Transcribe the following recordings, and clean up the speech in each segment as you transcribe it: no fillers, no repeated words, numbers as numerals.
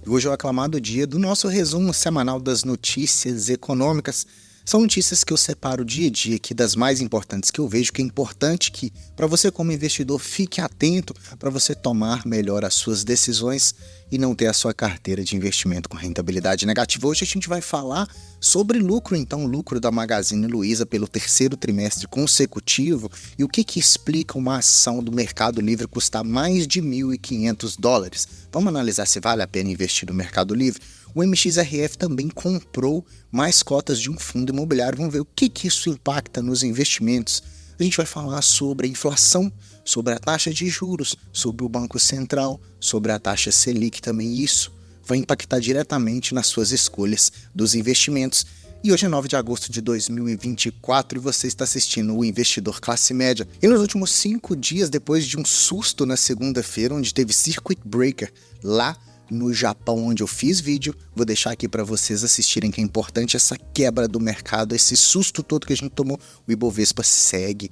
E hoje é o aclamado dia do nosso resumo semanal das notícias econômicas. São notícias que eu separo dia a dia aqui das mais importantes que eu vejo, que é importante que, para você como investidor, fique atento para você tomar melhor as suas decisões e não ter a sua carteira de investimento com rentabilidade negativa. Hoje a gente vai falar sobre lucro, então, lucro da Magazine Luiza pelo terceiro trimestre consecutivo e o que explica uma ação do Mercado Livre custar mais de $1.500. Vamos analisar se vale a pena investir no Mercado Livre? O MXRF também comprou mais cotas de um fundo imobiliário. Vamos ver o que isso impacta nos investimentos. A gente vai falar sobre a inflação, sobre a taxa de juros, sobre o Banco Central, sobre a taxa Selic também. Isso vai impactar diretamente nas suas escolhas dos investimentos. E hoje é 9 de agosto de 2024 e você está assistindo o Investidor Classe Média. E nos últimos 5 dias, depois de um susto na segunda-feira, onde teve Circuit Breaker lá no Japão, onde eu fiz vídeo, vou deixar aqui para vocês assistirem, que é importante essa quebra do mercado, esse susto todo que a gente tomou. O Ibovespa segue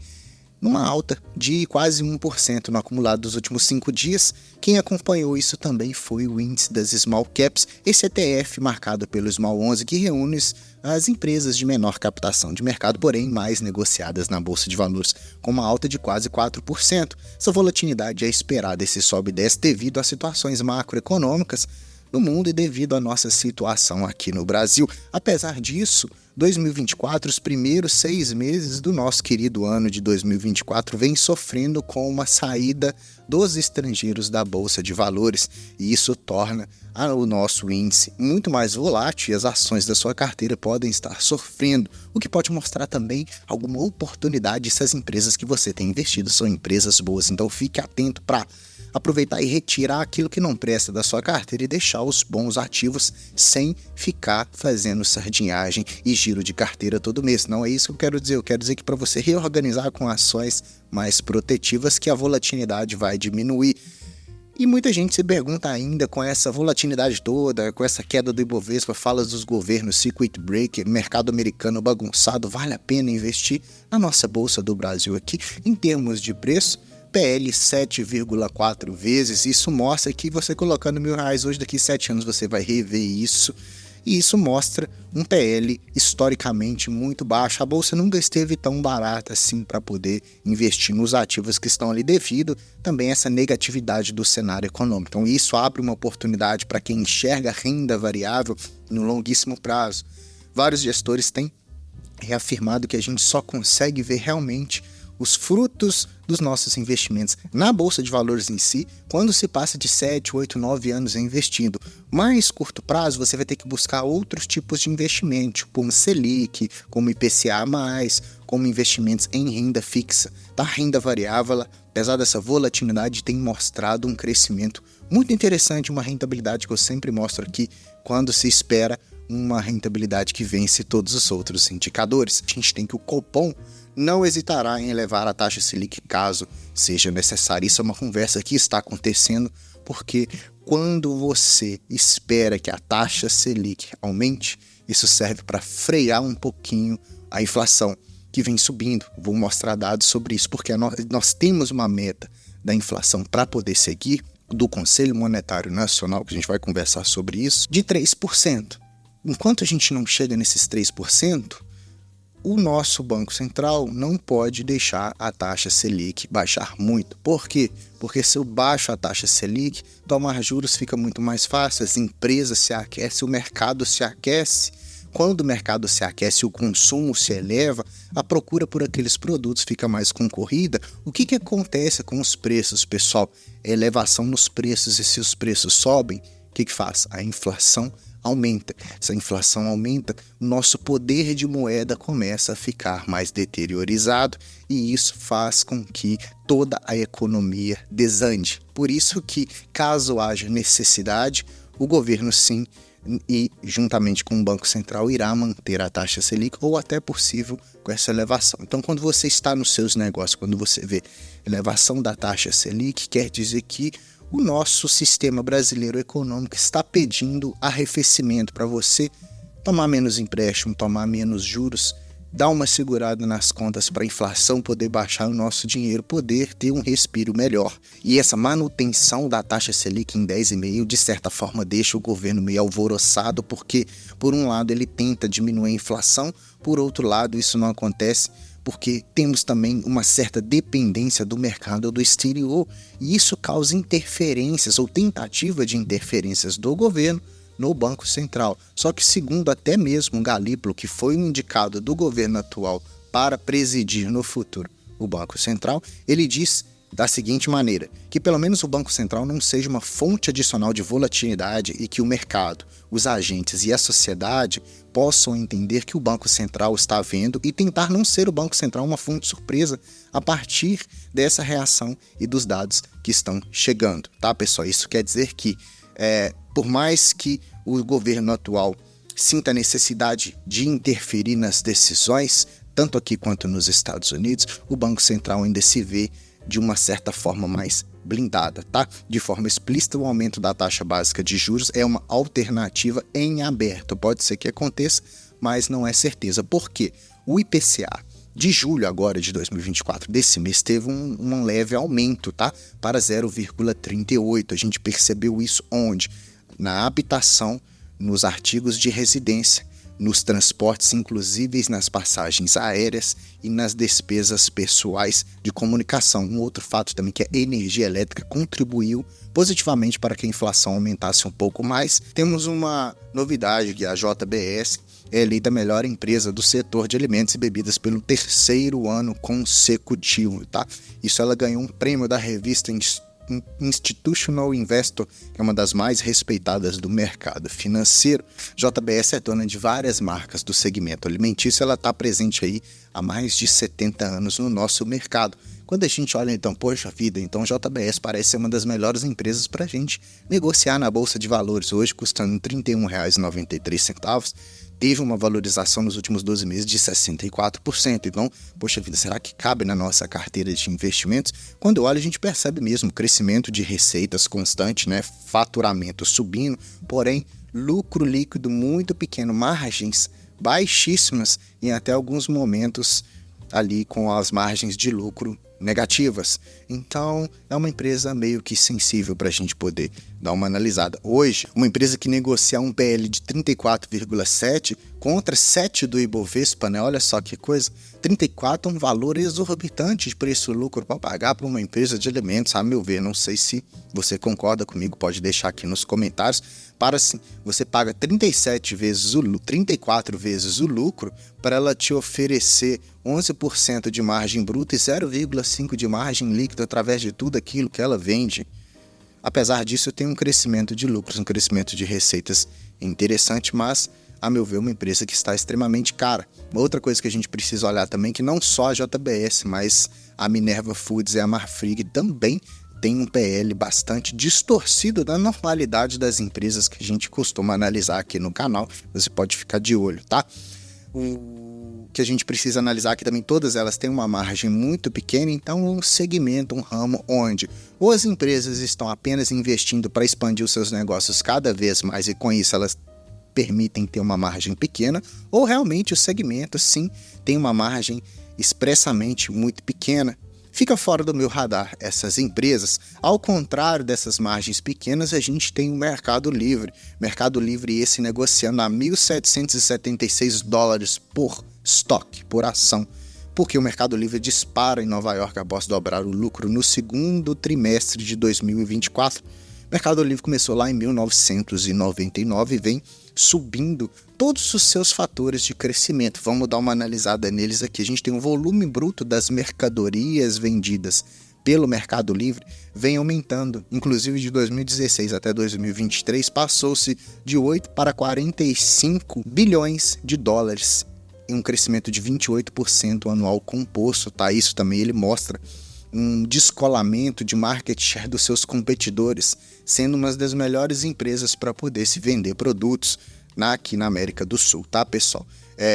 numa alta de quase 1% no acumulado dos últimos 5 dias. Quem acompanhou isso também foi o índice das Small Caps, esse ETF marcado pelo Small 11, que reúne as empresas de menor captação de mercado, porém mais negociadas na Bolsa de Valores, com uma alta de quase 4%. Essa volatilidade é esperada, esse sobe e desce devido a situações macroeconômicas no mundo e devido à nossa situação aqui no Brasil. Apesar disso, 2024, os primeiros 6 meses do nosso querido ano de 2024, vem sofrendo com uma saída dos estrangeiros da Bolsa de Valores, e isso torna o nosso índice muito mais volátil e as ações da sua carteira podem estar sofrendo, o que pode mostrar também alguma oportunidade se as empresas que você tem investido são empresas boas. Então fique atento para aproveitar e retirar aquilo que não presta da sua carteira e deixar os bons ativos sem ficar fazendo sardinhagem e giro de carteira todo mês. Não é isso que eu quero dizer. Eu quero dizer que para você reorganizar com ações mais protetivas, que a volatilidade vai diminuir. E muita gente se pergunta ainda, com essa volatilidade toda, com essa queda do Ibovespa, falas dos governos, Circuit Breaker, mercado americano bagunçado, vale a pena investir na nossa Bolsa do Brasil aqui? Em termos de preço, PL 7,4 vezes, isso mostra que você colocando R$1.000 hoje, daqui 7 anos você vai rever isso, e isso mostra um PL historicamente muito baixo. A bolsa nunca esteve tão barata assim para poder investir nos ativos que estão ali, devido também a essa negatividade do cenário econômico. Então isso abre uma oportunidade para quem enxerga renda variável no longuíssimo prazo. Vários gestores têm reafirmado que a gente só consegue ver realmente os frutos dos nossos investimentos na Bolsa de Valores em si, quando se passa de 7, 8, 9 anos investindo. Mais curto prazo, você vai ter que buscar outros tipos de investimento, como Selic, como IPCA+, como investimentos em renda fixa. A renda variável, apesar dessa volatilidade, tem mostrado um crescimento muito interessante, uma rentabilidade que eu sempre mostro aqui, quando se espera uma rentabilidade que vence todos os outros indicadores. A gente tem que o Copom não hesitará em elevar a taxa Selic caso seja necessário. Isso é uma conversa que está acontecendo, porque quando você espera que a taxa Selic aumente, isso serve para frear um pouquinho a inflação, que vem subindo. Vou mostrar dados sobre isso, porque nós temos uma meta da inflação para poder seguir, do Conselho Monetário Nacional, que a gente vai conversar sobre isso, de 3%. Enquanto a gente não chega nesses 3%, o nosso Banco Central não pode deixar a taxa Selic baixar muito. Por quê? Porque se eu baixo a taxa Selic, tomar juros fica muito mais fácil, as empresas se aquecem, o mercado se aquece. Quando o mercado se aquece e o consumo se eleva, a procura por aqueles produtos fica mais concorrida. O que acontece com os preços, pessoal? Elevação nos preços, e se os preços sobem, o que faz? A inflação aumenta. Se a inflação aumenta, o nosso poder de moeda começa a ficar mais deteriorizado e isso faz com que toda a economia desande. Por isso que, caso haja necessidade, o governo sim, e juntamente com o Banco Central, irá manter a taxa Selic ou até possível com essa elevação. Então, quando você está nos seus negócios, quando você vê elevação da taxa Selic, quer dizer que o nosso sistema brasileiro econômico está pedindo arrefecimento para você tomar menos empréstimo, tomar menos juros dar uma segurada nas contas para a inflação poder baixar, o nosso dinheiro poder ter um respiro melhor. E essa manutenção da taxa Selic em 10,5%, de certa forma, deixa o governo meio alvoroçado, porque, por um lado, ele tenta diminuir a inflação, por outro lado, isso não acontece porque temos também uma certa dependência do mercado do exterior, e isso causa interferências ou tentativa de interferências do governo no Banco Central. Só que, segundo até mesmo Galípolo, que foi um indicado do governo atual para presidir no futuro o Banco Central, ele diz da seguinte maneira, que pelo menos o Banco Central não seja uma fonte adicional de volatilidade e que o mercado, os agentes e a sociedade possam entender que o Banco Central está vendo e tentar não ser o Banco Central uma fonte de surpresa a partir dessa reação e dos dados que estão chegando, tá, pessoal? Isso quer dizer que, por mais que o governo atual sinta a necessidade de interferir nas decisões, tanto aqui quanto nos Estados Unidos, o Banco Central ainda se vê de uma certa forma mais blindada, tá? De forma explícita, o aumento da taxa básica de juros é uma alternativa em aberto. Pode ser que aconteça, mas não é certeza. Por quê? O IPCA de julho agora de 2024, desse mês, teve um leve aumento, tá? Para 0,38. A gente percebeu isso onde? Na habitação, nos artigos de residência, nos transportes, inclusive nas passagens aéreas e nas despesas pessoais de comunicação. Um outro fato também que a energia elétrica contribuiu positivamente para que a inflação aumentasse um pouco mais. Temos uma novidade que a JBS é eleita a melhor empresa do setor de alimentos e bebidas pelo 3º ano consecutivo, tá? Isso ela ganhou um prêmio da revista Institutional Investor, que é uma das mais respeitadas do mercado financeiro. JBS é dona de várias marcas do segmento alimentício, ela está presente aí há mais de 70 anos no nosso mercado. Quando a gente olha então, poxa vida, então JBS parece ser uma das melhores empresas para a gente negociar na Bolsa de Valores, hoje custando R$ 31,93, teve uma valorização nos últimos 12 meses de 64%. Então, poxa vida, será que cabe na nossa carteira de investimentos? Quando olha, a gente percebe mesmo crescimento de receitas constante, né? Faturamento subindo, porém, lucro líquido muito pequeno, margens baixíssimas e até alguns momentos ali com as margens de lucro negativas. Então, é uma empresa meio que sensível para a gente poder dar uma analisada. Hoje, uma empresa que negocia um PL de 34,7 contra 7 do Ibovespa, né? Olha só que coisa. 34 é um valor exorbitante de preço-lucro para pagar para uma empresa de alimentos, a meu ver. Não sei se você concorda comigo, pode deixar aqui nos comentários. Para assim, você paga 34 vezes o lucro para ela te oferecer 11% de margem bruta e 0,5% de margem líquida através de tudo aquilo que ela vende. Apesar disso, tem um crescimento de lucros, um crescimento de receitas interessante, mas, a meu ver, uma empresa que está extremamente cara. Uma outra coisa que a gente precisa olhar também, que não só a JBS, mas a Minerva Foods e a Marfrig também tem um PL bastante distorcido da normalidade das empresas que a gente costuma analisar aqui no canal. Você pode ficar de olho, tá? O que a gente precisa analisar aqui também, todas elas têm uma margem muito pequena, então um segmento, um ramo onde ou as empresas estão apenas investindo para expandir os seus negócios cada vez mais e com isso elas permitem ter uma margem pequena, ou realmente o segmento sim tem uma margem expressamente muito pequena. Fica fora do meu radar essas empresas. Ao contrário dessas margens pequenas, a gente tem o Mercado Livre. Mercado Livre esse negociando a $1.776 por estoque, por ação. Porque o Mercado Livre dispara em Nova York após dobrar o lucro no segundo trimestre de 2024. O Mercado Livre começou lá em 1999 e vem subindo todos os seus fatores de crescimento. Vamos dar uma analisada neles aqui. A gente tem um volume bruto das mercadorias vendidas pelo Mercado Livre, vem aumentando. Inclusive de 2016 até 2023, passou-se de 8 para 45 bilhões de dólares, em um crescimento de 28% anual composto. Tá? Isso também ele mostra um descolamento de market share dos seus competidores, sendo uma das melhores empresas para poder se vender produtos aqui na América do Sul, tá, pessoal?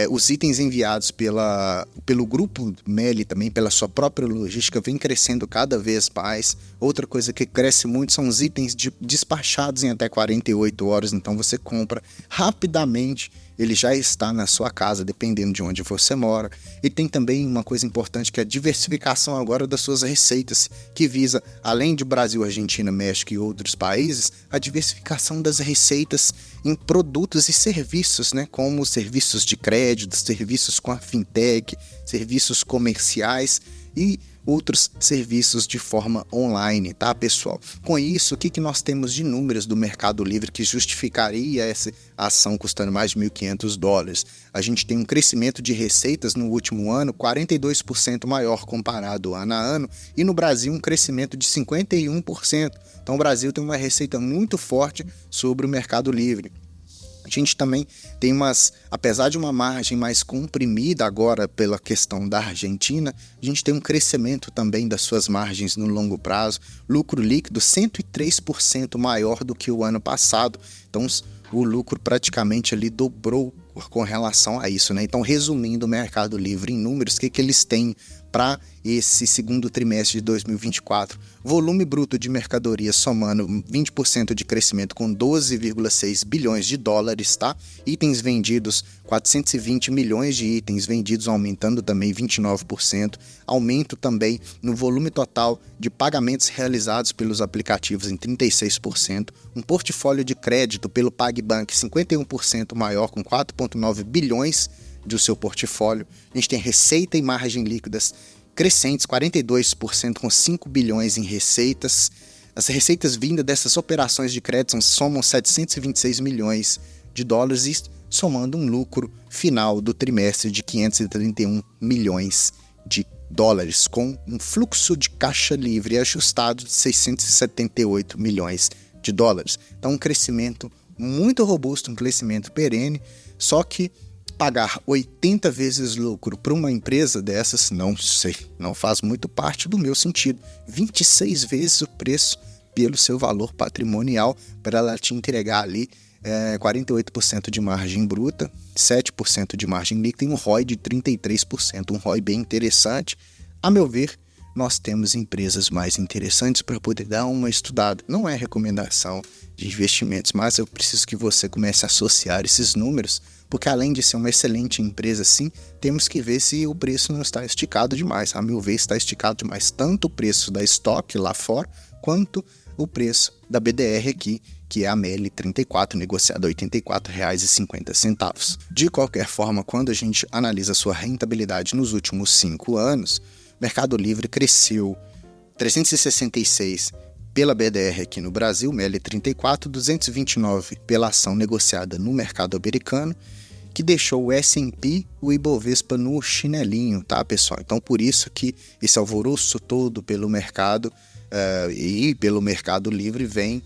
Os itens enviados pelo grupo Meli também, pela sua própria logística, vem crescendo cada vez mais. Outra coisa que cresce muito são os itens despachados em até 48 horas, então você compra rapidamente, ele já está na sua casa, dependendo de onde você mora. E tem também uma coisa importante, que é a diversificação agora das suas receitas, que visa, além de Brasil, Argentina, México e outros países, a diversificação das receitas em produtos e serviços, né? Como serviços de crédito, serviços com a fintech, serviços comerciais e outros serviços de forma online, tá, pessoal? Com isso, o que nós temos de números do Mercado Livre que justificaria essa ação custando mais de $1.500? A gente tem um crescimento de receitas no último ano 42% maior comparado ano a ano, e no Brasil um crescimento de 51%. Então o Brasil tem uma receita muito forte sobre o Mercado Livre. A gente também tem apesar de uma margem mais comprimida agora pela questão da Argentina, a gente tem um crescimento também das suas margens no longo prazo, lucro líquido 103% maior do que o ano passado. Então o lucro praticamente ali dobrou com relação a isso, né? Então, resumindo o Mercado Livre em números, o que eles têm para esse segundo trimestre de 2024? Volume bruto de mercadoria somando 20% de crescimento com 12,6 bilhões de dólares, tá? Itens vendidos, 420 milhões de itens vendidos, aumentando também 29%. Aumento também no volume total de pagamentos realizados pelos aplicativos em 36%. Um portfólio de crédito pelo PagBank 51% maior, com 4,9 bilhões do seu portfólio. A gente tem receita e margem líquidas crescentes, 42%, com 5 bilhões em receitas. As receitas vindas dessas operações de crédito somam 726 milhões de dólares, e somando um lucro final do trimestre de 531 milhões de dólares, com um fluxo de caixa livre ajustado de 678 milhões de dólares. Então, um crescimento muito robusto, um crescimento perene, só que pagar 80 vezes lucro para uma empresa dessas, não sei, não faz muito parte do meu sentido. 26 vezes o preço pelo seu valor patrimonial para ela te entregar ali 48% de margem bruta, 7% de margem líquida e um ROI de 33%, um ROI bem interessante. A meu ver, nós temos empresas mais interessantes para poder dar uma estudada. Não é recomendação de investimentos, mas eu preciso que você comece a associar esses números, porque além de ser uma excelente empresa, sim, temos que ver se o preço não está esticado demais. A meu ver, está esticado demais tanto o preço da estoque lá fora, quanto o preço da BDR aqui, que é a Meli 34, negociada a R$ 84,50. De qualquer forma, quando a gente analisa a sua rentabilidade nos últimos 5 anos, Mercado Livre cresceu 366 pela BDR aqui no Brasil, Meli 34, 229 pela ação negociada no mercado americano, que deixou o S&P, o Ibovespa no chinelinho, tá, pessoal? Então, por isso que esse alvoroço todo pelo mercado e pelo Mercado Livre vem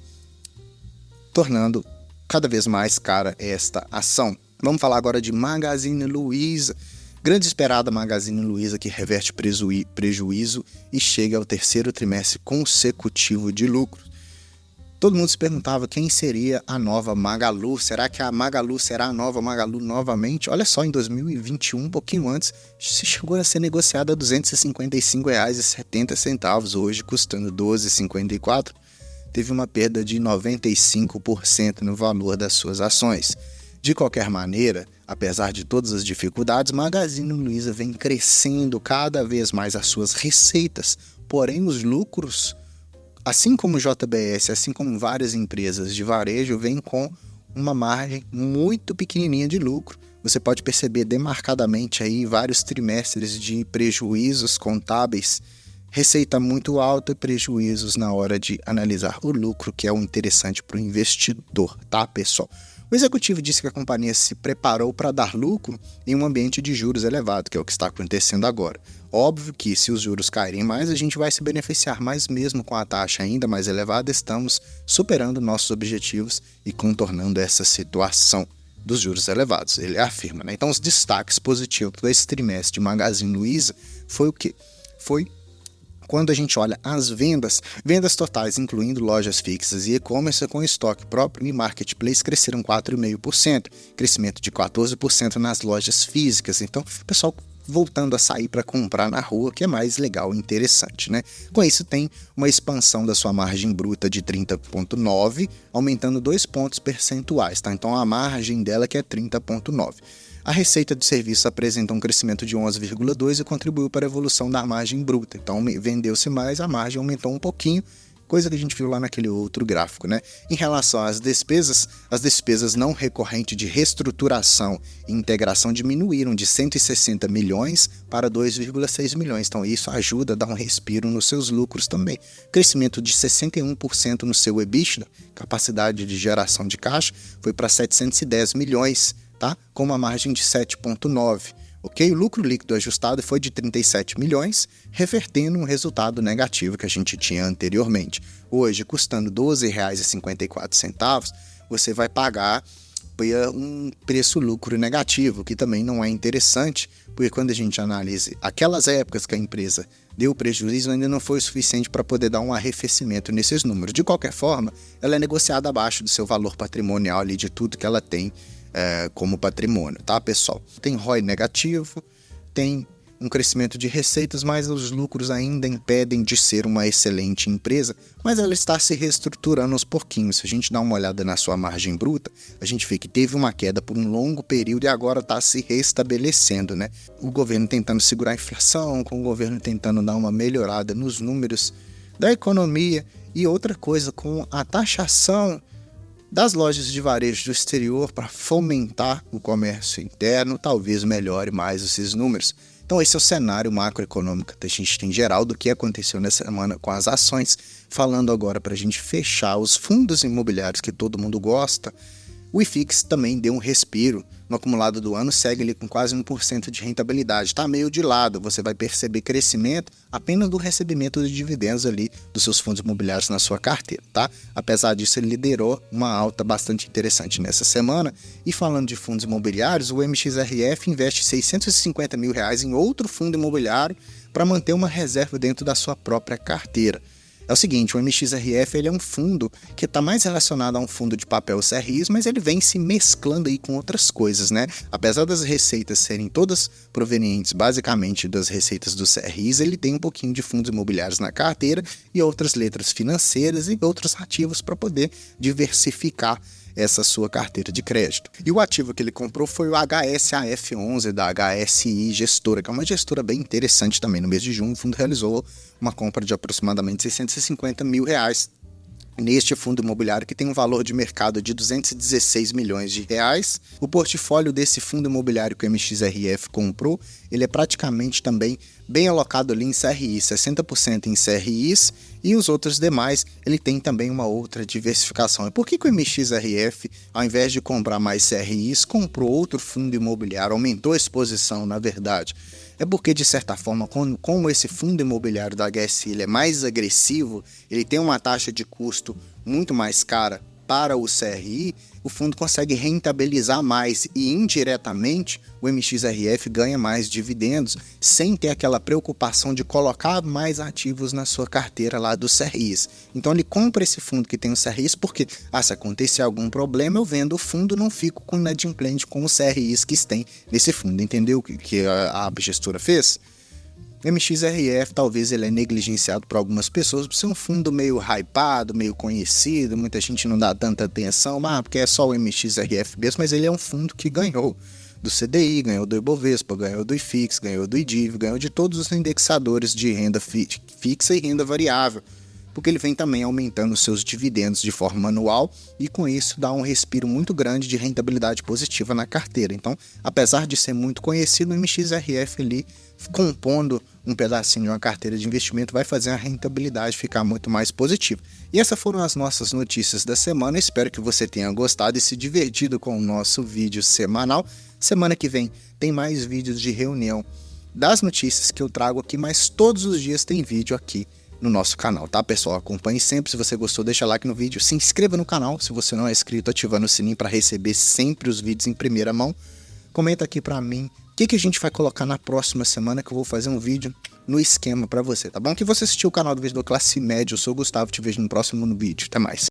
tornando cada vez mais cara esta ação. Vamos falar agora de Magazine Luiza. Grande esperada Magazine Luiza, que reverte prejuízo e chega ao terceiro trimestre consecutivo de lucro. Todo mundo se perguntava quem seria a nova Magalu. Será que a Magalu será a nova Magalu novamente? Olha só, em 2021, um pouquinho antes, chegou a ser negociada a R$ 255,70, hoje custando R$ 12,54. Teve uma perda de 95% no valor das suas ações. De qualquer maneira, apesar de todas as dificuldades, Magazine Luiza vem crescendo cada vez mais as suas receitas, porém os lucros, assim como o JBS, assim como várias empresas de varejo, vêm com uma margem muito pequenininha de lucro. Você pode perceber demarcadamente aí vários trimestres de prejuízos contábeis, receita muito alta e prejuízos na hora de analisar o lucro, que é o interessante para o investidor, tá, pessoal? O executivo disse que a companhia se preparou para dar lucro em um ambiente de juros elevado, que é o que está acontecendo agora. Óbvio que se os juros caírem mais, a gente vai se beneficiar, mas mesmo com a taxa ainda mais elevada, estamos superando nossos objetivos e contornando essa situação dos juros elevados, ele afirma, né? Então, os destaques positivos desse trimestre de Magazine Luiza foi o quê? Foi Quando a gente olha as vendas totais, incluindo lojas fixas e e-commerce com estoque próprio e marketplace, cresceram 4,5%, crescimento de 14% nas lojas físicas. Então, o pessoal voltando a sair para comprar na rua, que é mais legal e interessante, né? Com isso, tem uma expansão da sua margem bruta de 30,9, aumentando 2 pontos percentuais, tá? Então, a margem dela que é 30,9. A receita de serviço apresenta um crescimento de 11,2 e contribuiu para a evolução da margem bruta. Então, vendeu-se mais, a margem aumentou um pouquinho, coisa que a gente viu lá naquele outro gráfico, né? Em relação às despesas não recorrentes de reestruturação e integração diminuíram de 160 milhões para 2,6 milhões. Então, isso ajuda a dar um respiro nos seus lucros também. Crescimento de 61% no seu EBITDA, capacidade de geração de caixa, foi para 710 milhões, tá? Com uma margem de 7,9%. Ok? O lucro líquido ajustado foi de 37 milhões, revertendo um resultado negativo que a gente tinha anteriormente. Hoje, custando R$ 12,54, você vai pagar um preço-lucro negativo, que também não é interessante, porque quando a gente analisa aquelas épocas que a empresa deu prejuízo, ainda não foi o suficiente para poder dar um arrefecimento nesses números. De qualquer forma, ela é negociada abaixo do seu valor patrimonial ali, de tudo que ela tem como patrimônio, tá, pessoal? Tem ROI negativo, tem um crescimento de receitas, mas os lucros ainda impedem de ser uma excelente empresa, mas ela está se reestruturando aos pouquinhos. Se a gente dá uma olhada na sua margem bruta, a gente vê que teve uma queda por um longo período e agora está se restabelecendo, né? O governo tentando segurar a inflação, com o governo tentando dar uma melhorada nos números da economia e outra coisa, com a taxação das lojas de varejo do exterior para fomentar o comércio interno, talvez melhore mais esses números. Então esse é o cenário macroeconômico que a gente tem em geral do que aconteceu nessa semana com as ações. Falando agora para a gente fechar os fundos imobiliários que todo mundo gosta, o IFIX também deu um respiro. No acumulado do ano segue ali com quase 1% de rentabilidade. Está meio de lado, você vai perceber crescimento apenas do recebimento de dividendos ali dos seus fundos imobiliários na sua carteira, tá? Apesar disso, ele liderou uma alta bastante interessante nessa semana. E falando de fundos imobiliários, o MXRF investe R$650 mil em outro fundo imobiliário para manter uma reserva dentro da sua própria carteira. É o seguinte, o MXRF ele é um fundo que está mais relacionado a um fundo de papel CRIs, mas ele vem se mesclando aí com outras coisas, né? Apesar das receitas serem todas provenientes basicamente das receitas dos CRIs, ele tem um pouquinho de fundos imobiliários na carteira e outras letras financeiras e outros ativos para poder diversificar essa sua carteira de crédito. E o ativo que ele comprou foi o HSAF11 da HSI Gestora, que é uma gestora bem interessante também. No mês de junho, o fundo realizou uma compra de aproximadamente R$650 mil neste fundo imobiliário que tem um valor de mercado de R$216 milhões. O portfólio desse fundo imobiliário que o MXRF comprou, ele é praticamente também bem alocado ali em CRIs, 60% em CRIs e os outros demais, ele tem também uma outra diversificação. E por que o MXRF, ao invés de comprar mais CRIs, comprou outro fundo imobiliário, aumentou a exposição, na verdade? É porque, de certa forma, como esse fundo imobiliário da HSI ele é mais agressivo, ele tem uma taxa de custo muito mais cara para o CRI, o fundo consegue rentabilizar mais e, indiretamente, o MXRF ganha mais dividendos sem ter aquela preocupação de colocar mais ativos na sua carteira lá dos CRIs. Então, ele compra esse fundo que tem os CRIs porque, se acontecer algum problema, eu vendo o fundo, não fico com inadimplente com os CRIs que tem nesse fundo. Entendeu o que a gestora fez? O MXRF talvez ele é negligenciado por algumas pessoas por ser um fundo meio hypado, meio conhecido, muita gente não dá tanta atenção, porque é só o MXRF mesmo, mas ele é um fundo que ganhou do CDI, ganhou do Ibovespa, ganhou do IFIX, ganhou do IDIV, ganhou de todos os indexadores de renda fixa e renda variável, porque ele vem também aumentando seus dividendos de forma anual e com isso dá um respiro muito grande de rentabilidade positiva na carteira. Então, apesar de ser muito conhecido, o MXRF ali, compondo um pedacinho de uma carteira de investimento, vai fazer a rentabilidade ficar muito mais positiva. E essas foram as nossas notícias da semana. Espero que você tenha gostado e se divertido com o nosso vídeo semanal. Semana que vem tem mais vídeos de reunião das notícias que eu trago aqui, mas todos os dias tem vídeo aqui no nosso canal, tá, pessoal? Acompanhe sempre. Se você gostou, deixa like no vídeo, se inscreva no canal se você não é inscrito, ativando o sininho para receber sempre os vídeos em primeira mão. Comenta aqui para mim o que a gente vai colocar na próxima semana, que eu vou fazer um vídeo no esquema para você, tá bom? Que você assistiu o canal do Investidor Classe Média, eu sou o Gustavo, te vejo no próximo vídeo. Até mais.